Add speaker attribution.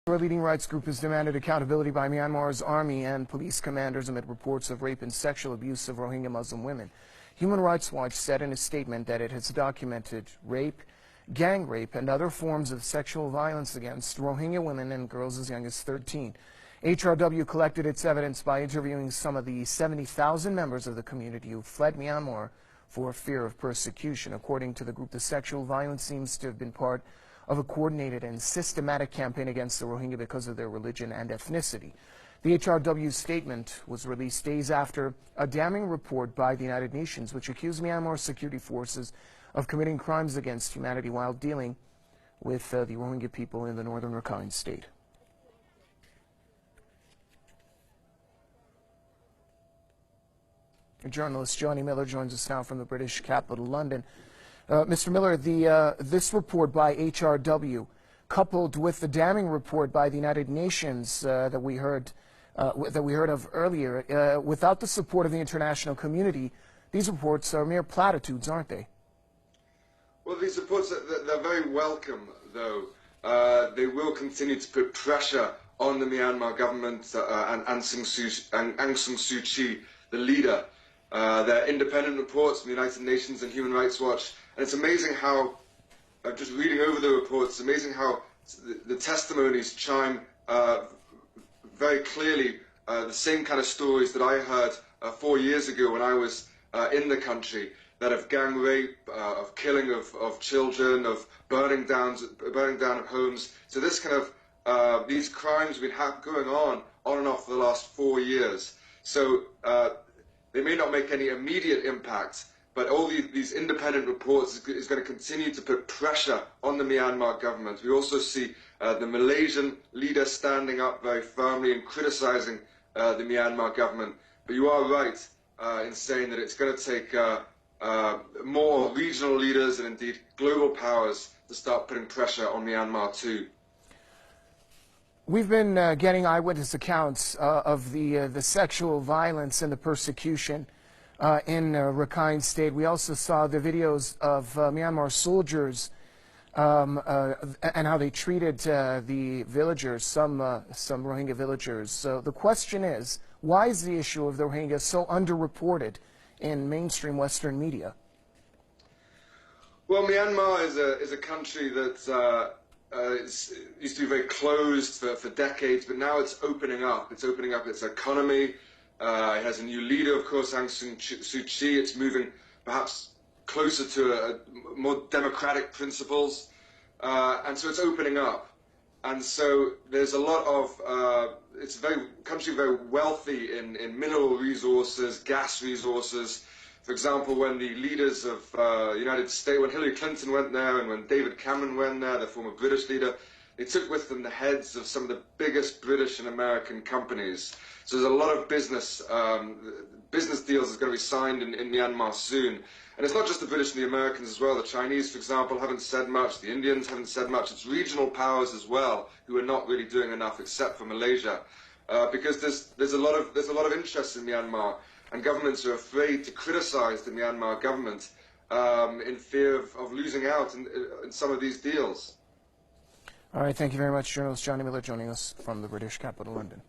Speaker 1: A leading rights group has demanded accountability by Myanmar's army and police commanders amid reports of rape and sexual abuse of Rohingya Muslim women. Human Rights Watch said in a statement that it has documented rape, gang rape, and other forms of sexual violence against Rohingya women and girls as young as 13. HRW collected its evidence by interviewing some of the 70,000 members of the community who fled Myanmar for fear of persecution. According to the group, the sexual violence seems to have been part of a coordinated and systematic campaign against the Rohingya because of their religion and ethnicity. The HRW statement was released days after a damning report by the United Nations which accused Myanmar security forces of committing crimes against humanity while dealing with the Rohingya people in the northern Rakhine state. Journalist Johnny Miller joins us now from the British capital, London. Mr. Miller, this report by HRW, coupled with the damning report by the United Nations that we heard of earlier, without the support of the international community, these reports are mere platitudes, aren't they?
Speaker 2: Well, these reports, they're very welcome, though. They will continue to put pressure on the Myanmar government and Aung San Suu Kyi, the leader. They're independent reports from the United Nations and Human Rights Watch. And it's amazing how, just reading over the reports, it's amazing how the testimonies chime very clearly the same kind of stories that I heard 4 years ago when I was in the country, that of gang rape, of killing of children, of burning down of homes. So this kind of, these crimes have been going on and off for the last 4 years. So they may not make any immediate impact, but all these independent reports is going to continue to put pressure on the Myanmar government. We also see the Malaysian leader standing up very firmly and criticizing the Myanmar government. But you are right in saying that it's going to take more regional leaders and indeed global powers to start putting pressure on Myanmar too.
Speaker 1: We've been getting eyewitness accounts of the sexual violence and the persecution in Rakhine State. We also saw the videos of Myanmar soldiers and how they treated the villagers, some Rohingya villagers. So the question is, why is the issue of the Rohingya so underreported in mainstream Western media?
Speaker 2: Well, Myanmar is a country that used to be very closed for decades, but now it's opening up. It's opening up its economy. It has a new leader, of course, Aung San Suu Kyi. It's moving perhaps closer to more democratic principles, and so it's opening up. And so there's a lot of it's a country very wealthy in mineral resources, gas resources. For example, when the leaders of the United States, when Hillary Clinton went there and when David Cameron went there, the former British leader, they took with them the heads of some of the biggest British and American companies. So there's a lot of business deals that's going to be signed in Myanmar soon. And it's not just the British and the Americans as well. The Chinese, for example, haven't said much. The Indians haven't said much. It's regional powers as well who are not really doing enough, except for Malaysia, because there's a lot of interest in Myanmar, and governments are afraid to criticize the Myanmar government in fear of losing out in some of these deals.
Speaker 1: All right, thank you very much, journalist Johnny Miller, joining us from the British capital, London.